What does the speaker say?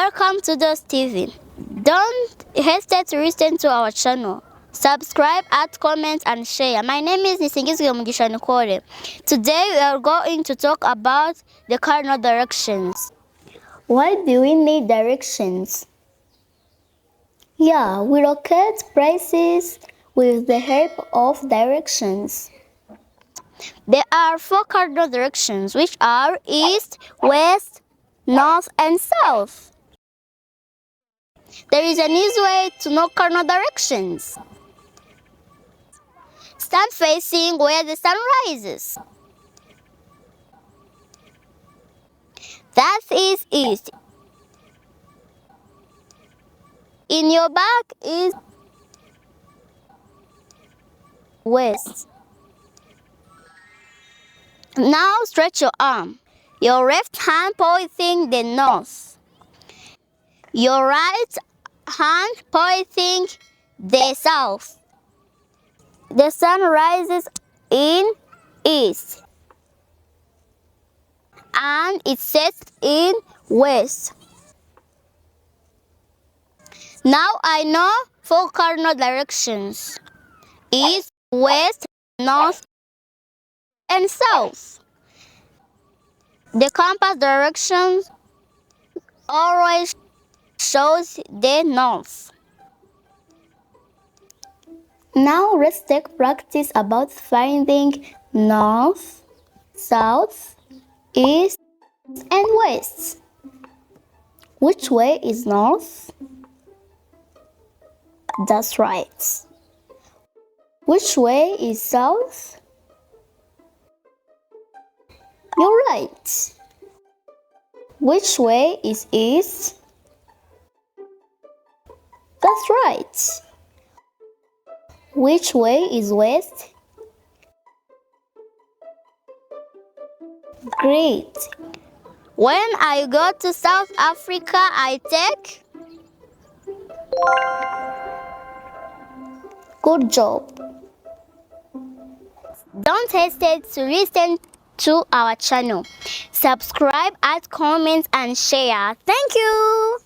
Welcome to the TV. Don't hesitate to listen to our channel. Subscribe, add, comment, and share. My name is Nisingizwe Mugisha Nicole. Today we are going to talk about the cardinal directions. Why do we need directions? Yeah, we locate places with the help of directions. There are 4 cardinal directions, which are east, west, north, and south. There is an easy way to know cardinal directions. Stand facing where the sun rises. That is east. In your back is west. Now stretch your arm. Your left hand pointing the north. Your right hand pointing the south. The sun rises in east and it sets in west. Now I know 4 cardinal directions: east, west, north, and south. The compass direction always shows the north. Now let's take practice about finding north, south, east, and west. Which way is north? That's right. Which way is south? You're right. Which way is east? That's right. Which way is west? Great. When I go to South Africa, I take. Good job. Don't hesitate to listen to our channel. Subscribe, add, comment, and share. Thank you.